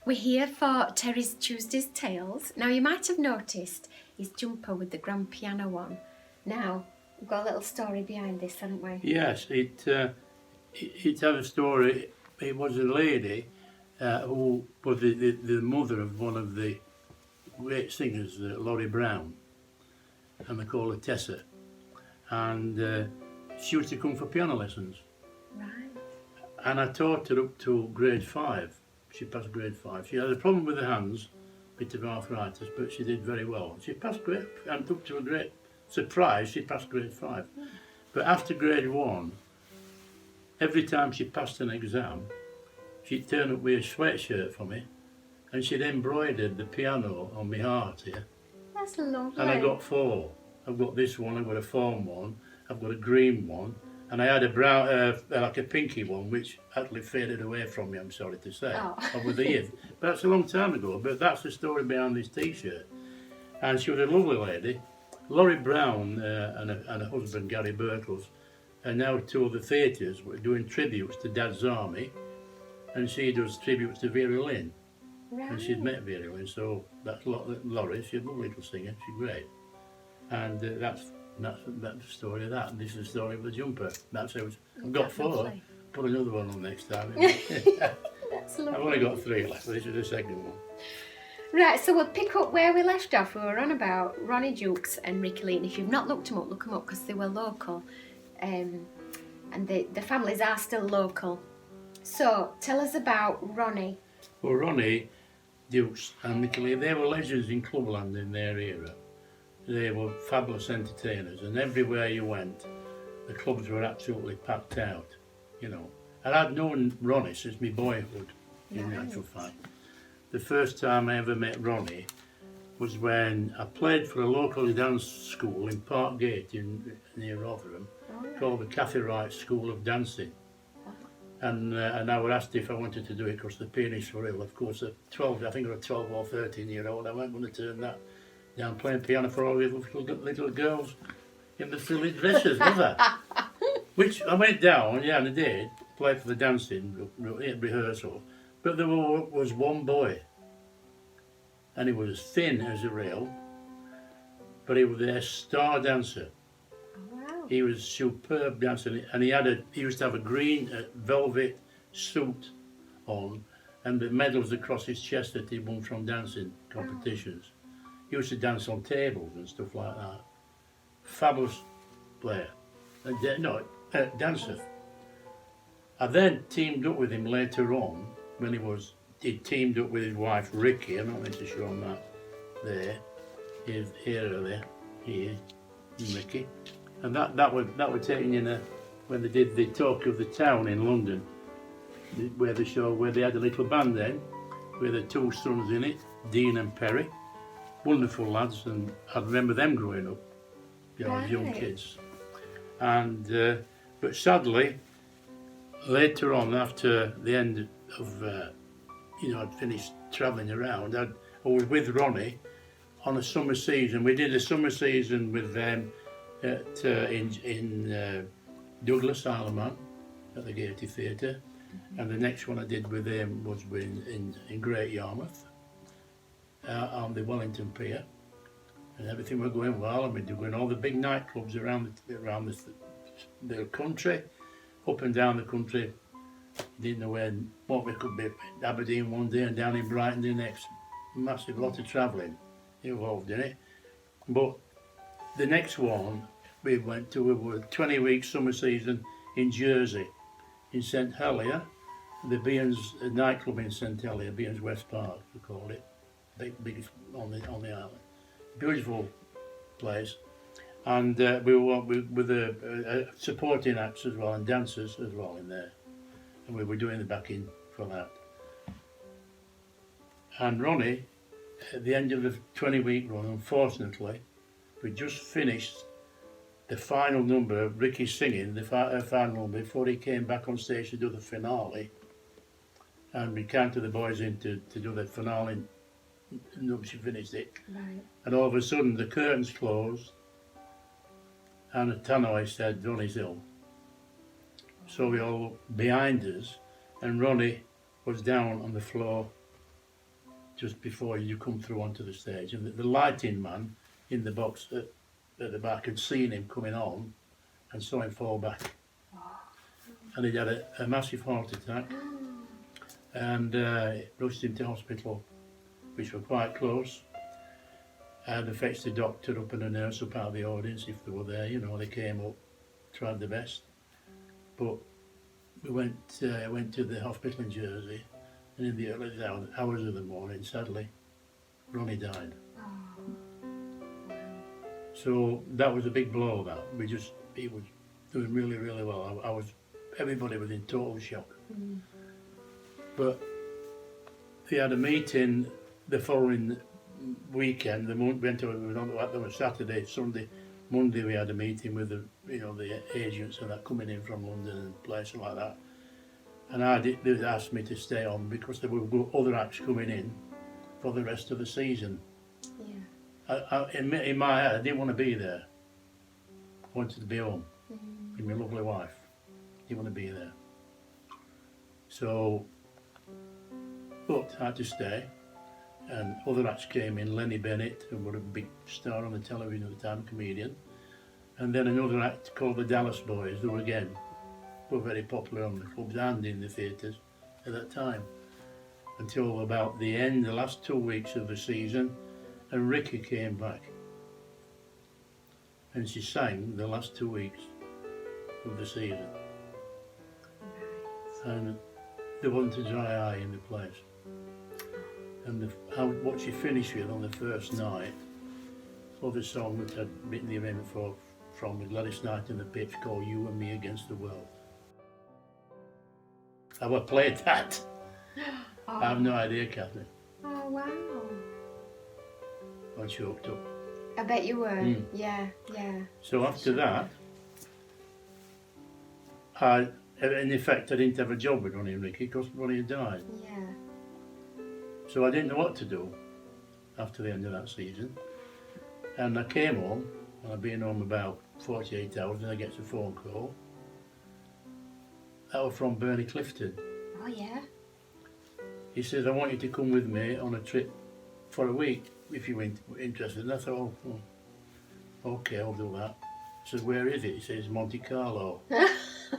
We're here for Terry's Tuesday's Tales. Now, you might have noticed his jumper with the grand piano on. Now, we've got a little story behind this, haven't we? Yes, it had a story. It was a lady who was the mother of one of the great singers, Laurie Brown, and they call her Tessa. And she used to come for piano lessons. Right. And I taught her up to grade 5. She passed grade 5. She had a problem with her hands, a bit of arthritis, but she did very well. She passed grade, and up to a great surprise, she passed grade 5. But after grade 1, every time she passed an exam, she'd turn up with a sweatshirt for me, and she'd embroidered the piano on my heart here. That's lovely. And I got 4. I've got this one, I've got a fawn one, I've got a green one, and I had a brown, like a pinky one, which actually faded away from me, I'm sorry to say, over the years. But that's a long time ago, but that's the story behind this T-shirt. And she was a lovely lady. Laurie Brown and her husband, Gary Birtles, are now two of the theatres were doing tributes to Dad's Army, and she does tributes to Vera Lynn. Right. And she'd met Vera Lynn, so that's Laurie, she's a lovely little singer, she's great. And that's the story of that. And this is the story of the jumper. That's how I've got 4. Lovely. Put another one on next time. That's lovely. I've only got 3 left. This is the second one. Right, so we'll pick up where we left off. We were on about Ronnie Jukes and Ricky Lee. And if you've not looked them up, look them up because they were local. And the families are still local. So tell us about Ronnie. Well, Ronnie Dukes and Ricky Lee, they were legends in clubland in their era. They were fabulous entertainers, and everywhere you went, the clubs were absolutely packed out, you know. And I'd known Ronnie since my boyhood, in actual fact. The first time I ever met Ronnie was when I played for a local dance school in Parkgate near Rotherham, called the Cathy Wright School of Dancing. And I was asked if I wanted to do it because the pianists were ill. Of course, at 12, I think I was 12 or 13-year-old, I wasn't going to turn that down, playing piano for all the little girls in the silly dresses, was I? Which I went down, yeah, and I did, play for the dancing rehearsal. But there was one boy, and he was as thin as a rail, but he was their star dancer. Wow. He was superb dancer, and he used to have a green velvet suit on, and the medals across his chest that he won from dancing competitions. He used to dance on tables and stuff like that. Fabulous player, dancer. I then teamed up with him later on when he teamed up with his wife Ricky. I'm not going to show him that there. Here's here, Ricky. And that was taken in when they did the Talk of the Town in London, where they had a little band then, with the 2 sons in it, Dean and Perry. Wonderful lads, and I remember them growing up, as young kids. And but sadly, later on, after the end of, I'd finished travelling around, I was with Ronnie on a summer season. We did a summer season with them in Douglas, Isle of Man, at the Gaiety Theatre, and the next one I did with them was in Great Yarmouth, on the Wellington Pier, and everything was going well, and we were doing all the big nightclubs around the country, up and down the country. Didn't know what we could be. Aberdeen one day and down in Brighton the next. Massive lot of travelling involved in it. But the next one we went to, we were 20-week summer season in Jersey, in St Helier, the Beans nightclub in St Helier, Beans West Park, we called it. Biggest on the island. Beautiful place. And we were with the supporting acts as well, and dancers as well in there. And we were doing the backing for that. And Ronnie, at the end of the 20-week run, unfortunately, we just finished the final number of Ricky singing, the final number, before he came back on stage to do the finale. And we counted the boys in to do the finale. And she finished it. Right. And all of a sudden the curtains closed, and the tannoy said, Ronnie's ill. So we all looked behind us, and Ronnie was down on the floor just before you come through onto the stage. And the lighting man in the box at the back had seen him coming on and saw him fall back. And he'd had a massive heart attack and rushed him to hospital, which were quite close. And they fetched the doctor up and a nurse up out of the audience if they were there, you know, they came up, tried their best. But we went to the hospital in Jersey, and in the early hours of the morning, sadly, Ronnie died. So that was a big blow. That he was doing really, really well. Everybody was in total shock. But we had a meeting the following weekend. It was Saturday, Sunday, Monday. We had a meeting with the agents and that coming in from London and places like that. And they asked me to stay on because there were other acts coming in for the rest of the season. Yeah. In my head, I didn't want to be there. I wanted to be home with my lovely wife. Didn't want to be there. So, but I had to stay. And other acts came in, Lenny Bennett, who was a big star on the television at the time, comedian. And then another act called the Dallas Boys, who again were very popular on the clubs and in the theatres at that time. Until about the last 2 weeks of the season, and Ricky came back. And she sang the last 2 weeks of the season. And there wasn't a dry eye in the place. And what she finished with on the first night was a song that I'd written the arrangement from the Gladys Knight and the Pips called You and Me Against the World. I would play that. Oh. I have no idea, Kathleen. Oh, wow. I choked up. I bet you were. Yeah. So after that, in effect, I didn't have a job with Ronnie and Ricky because Ronnie had died. Yeah. So I didn't know what to do after the end of that season. And I came home, and I'd been home about 48 hours, and I get a phone call. That was from Bernie Clifton. Oh, yeah? He says, I want you to come with me on a trip for a week, if you're interested. And I thought, oh, okay, I'll do that. I said, where is it? He says, Monte Carlo. I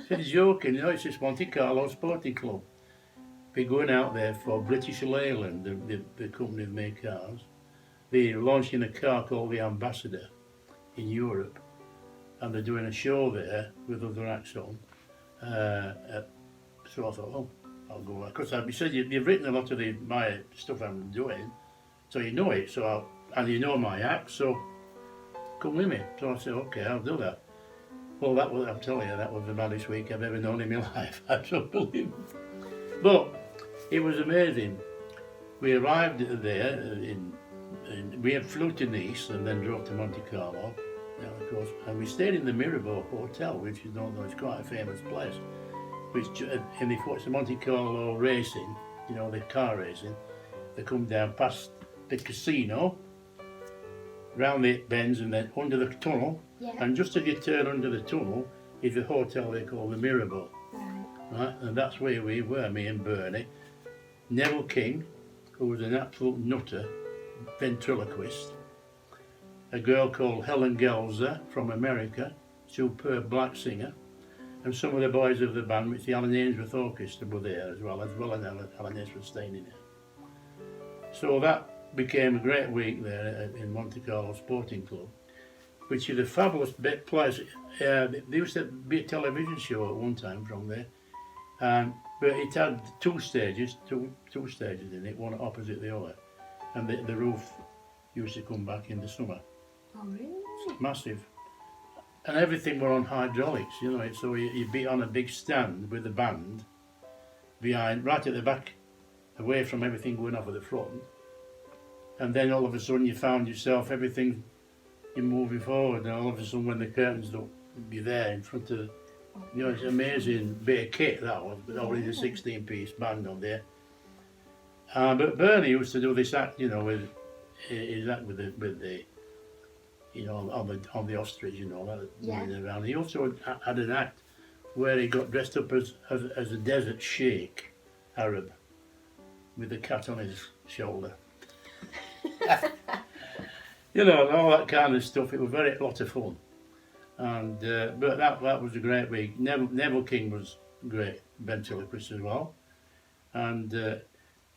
said, he's joking, you know, it's just Monte Carlo Sporting Club. We're going out there for British Leyland, the company that make cars. They're launching a car called the Ambassador in Europe, and they're doing a show there with other acts on. So I thought, oh, I'll go. Because you said you've written a lot of my stuff I'm doing, so you know it. And you know my act, so come with me. So I said, okay, I'll do that. Well, I'm telling you, that was the maddest week I've ever known in my life. Unbelievable. But it was amazing. We arrived there we had flew to Nice and then drove to Monte Carlo, of course, and we stayed in the Mirabeau Hotel, which you don't know, it's quite a famous place. And if it's the Monte Carlo racing, you know, the car racing, they come down past the casino, round the bends and then under the tunnel, and just as you turn under the tunnel is the hotel they call the Mirabeau. Right, and that's where we were, me and Bernie. Neville King, who was an absolute nutter, ventriloquist. A girl called Helen Gelzer from America, superb black singer. And some of the boys of the band, which the Alan Ainsworth Orchestra were there as well as Alan Ainsworth staying in there. So that became a great week there in Monte Carlo Sporting Club, which is a fabulous place. There used to be a television show at one time from there. But it had two stages in it, one opposite the other, and the roof used to come back in the summer. Oh, really? Massive, and everything were on hydraulics, you know. So you'd be on a big stand with the band behind, right at the back, away from everything going off at the front, and then all of a sudden you found yourself you're moving forward, and all of a sudden when the curtains don't be there in front of. You know, it's an amazing bit of kit that was, but already a 16-piece band on there. But Bernie used to do this act, you know, with his act with the you know, on the ostrich, you know, that around. He also had an act where he got dressed up as a desert sheikh Arab with a cat on his shoulder. You know, and all that kind of stuff. It was a lot of fun. And but that was a great week. Neville King was great ventriloquist as well. And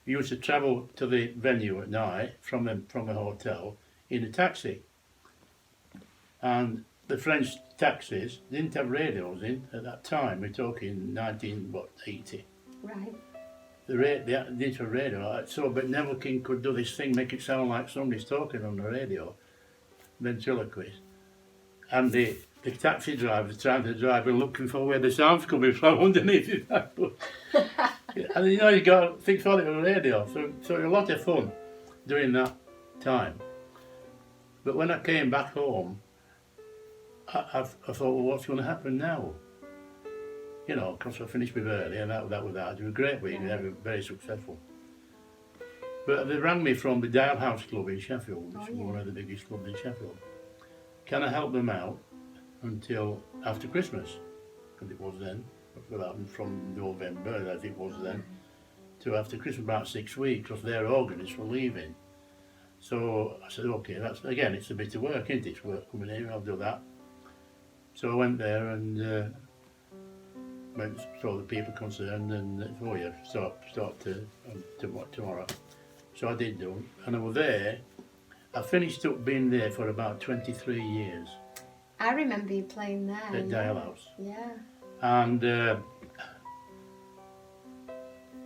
we used to travel to the venue at night from the hotel in a taxi. And the French taxis didn't have radios in at that time. We're talking 1980. Right. They didn't have radio. So, but Neville King could do this thing, make it sound like somebody's talking on the radio, ventriloquist. And the taxi driver trying to drive and looking for where the sound's coming from underneath his backwood. And you know, you got things thought it was radio. So it was a lot of fun during that time. But when I came back home, I thought, well, what's going to happen now? You know, because I finished with early, and that was that. It was a great week, they were very successful. But they rang me from the Dial House Club in Sheffield, which is one of the biggest clubs in Sheffield. Can I help them out until after Christmas? Because it was then, from November, as it was then, to after Christmas, about 6 weeks, because their organists were leaving. So I said, okay, that's again, it's a bit of work, isn't it? It's work coming in, I'll do that. So I went there and saw the people concerned, and oh yeah, start tomorrow. So I did do, and I was there. I finished up being there for about 23 years. I remember you playing there. At Dial House. Yeah. And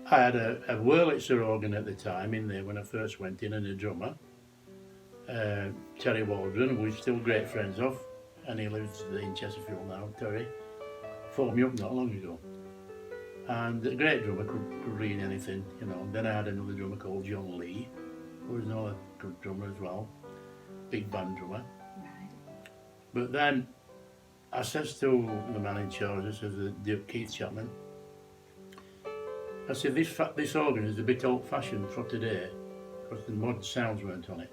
I had a Wurlitzer organ at the time in there when I first went in, and a drummer, Terry Waldron, we're still great friends of, and he lives in Chesterfield now. Terry phoned me up not long ago, and a great drummer, could read anything, you know. Then I had another drummer called John Lee, who was another good drummer as well, big band drummer. Right. But then I says to the man in charge, I says, Keith Chapman, I said, this organ is a bit old-fashioned for today, because the modern sounds weren't on it.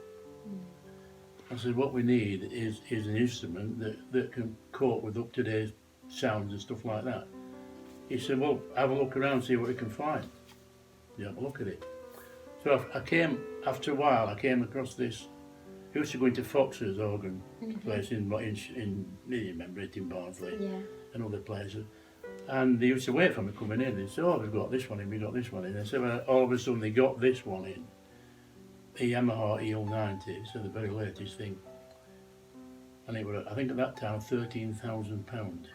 I said, what we need is an instrument that can cope with up-to-date sounds and stuff like that. He said, well, have a look around, see what you can find. You have a look at it. So after a while, I came across this. I used to go into Fox's organ place in you remember it, in Barnsley, and other places. And they used to wait for me coming in. They said, oh, we've got this one in, we've got this one in. And so all of a sudden they got this one in, the Yamaha EL90, so the very latest thing. And it was, I think at that time, £13,000,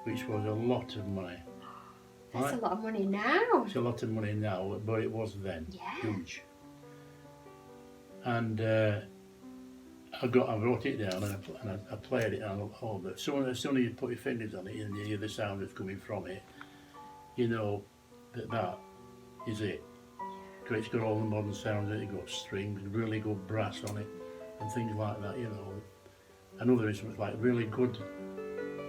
which was a lot of money. That's right? a lot of money now. It's a lot of money now, but it was then, huge. And I wrote it down, and I played it, and as soon as you put your fingers on it and you hear the sound that's coming from it, you know that is it. Because it's got all the modern sounds in it. It's got strings, really good brass on it, and things like that, you know. And other instruments like really good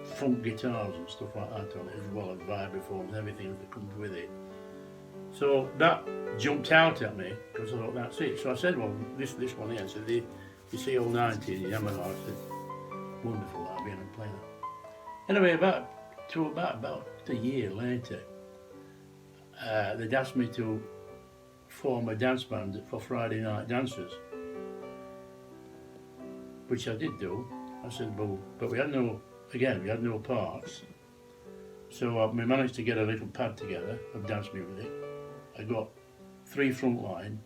funk guitars and stuff like that on it, as well as vibraphones, everything that comes with it. So that jumped out at me, because I thought, that's it. So I said, well, this one here, so the CL90, the Yamaha, I said, wonderful, that'll be able to play that. Anyway, about a year later, they'd asked me to form a dance band for Friday night dancers, which I did do. I said, well, but we had no parts. So we managed to get a little pad together of dance music. I got 3 front line,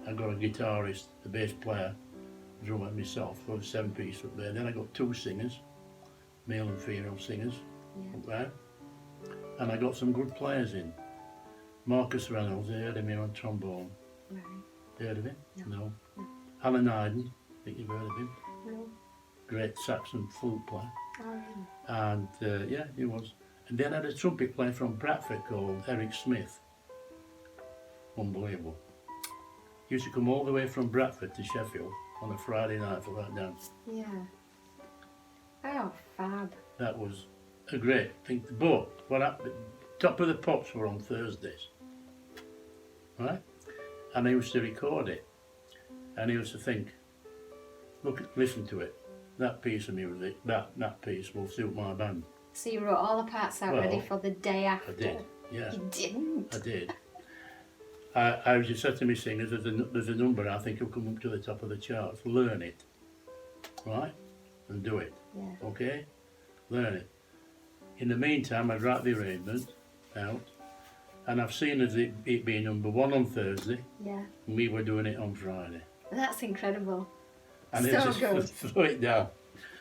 I got a guitarist, a bass player, drummer myself, for the 7-piece up there. Then I got 2 singers, male and female singers up there. And I got some good players in. Marcus Reynolds, I heard him here on trombone. Right. You heard of him? No. Alan Iden, I think you've heard of him. No. Great saxon flute player. Oh, really? And yeah, he was. And then I had a trumpet player from Bradford called Eric Smith. Unbelievable. He used to come all the way from Bradford to Sheffield on a Friday night for that dance. Yeah. Oh, fab. That was a great thing. But what happened, Top of the Pops were on Thursdays, right? And I used to record it, and I used to think, listen to it. That piece of music, that piece will suit my band. So you wrote all the parts out ready for the day after? I did, yeah. You didn't? I did. I was just said to me singers, there's a number I think will come up to the top of the charts. Learn it, right, and do it. Yeah. Okay, learn it. In the meantime, I'd write the arrangement out, and I've seen it being number 1 on Thursday, Yeah. and we were doing it on Friday. That's incredible. And So it was good. just throw it down.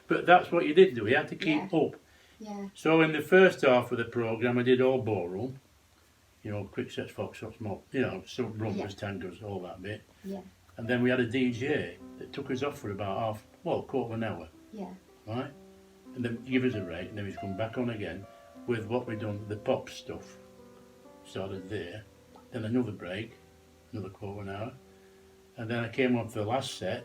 But that's what you did do. You had to keep up. Yeah. So in the first half of the programme, I did all ballroom. You know, quick sets, fox shots, mob, you know, so rumpers, tangos, all that bit. Yeah. And then we had a DJ that took us off for about quarter of an hour, Yeah. right? And then give us a break, and then he's come back on again with what we'd done, the pop stuff. Started there, then another break, another quarter of an hour, and then I came on for the last set,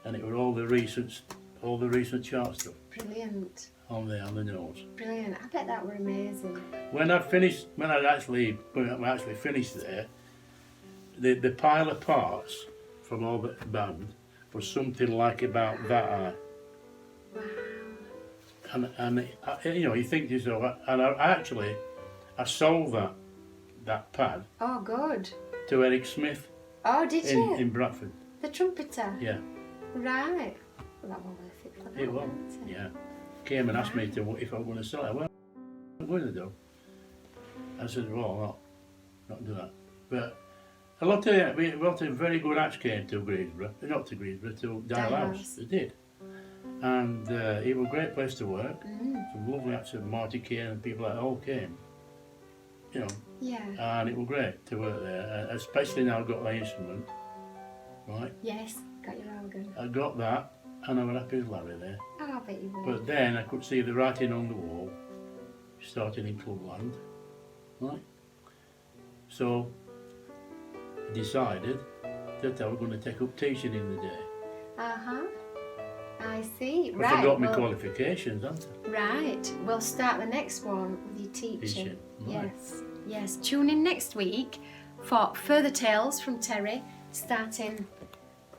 and it were all the recent chart stuff Brilliant. on the nose. Brilliant. I bet that were amazing. When I'd actually finished there, the pile of parts from all the band was something like about that high. Wow. And you know, you think to yourself, and I sold that pad Oh, good. to Eric Smith Oh, did you? in Bradford. The trumpeter? Yeah, Right. Well, that was worth it for that, it was. wasn't it? Yeah, came and asked me if I was going to sell it. Well, I'm going to do. I said, well, not do that. But a lot of very good acts came to Greensborough, not to Greensborough, to Dial House. They did. And it was a great place to work. Some lovely acts of Marty Kane and people like that all came. You know, Yeah. and it was great to work there, especially now I've got my instrument, right? Yes. Got your organ. I got that, and I was happy as Larry there. Oh, I bet you would. But then I could see the writing on the wall, starting in Clubland, right? So I decided that I was going to take up teaching in the day. Uh-huh. I see. I've Right. got my qualifications, haven't I? Right. We'll start the next one with your teaching. Teaching, right. Yes. Yes. Tune in next week for further tales from Terry, starting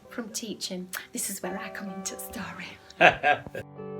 from teaching. This is where I come into the story.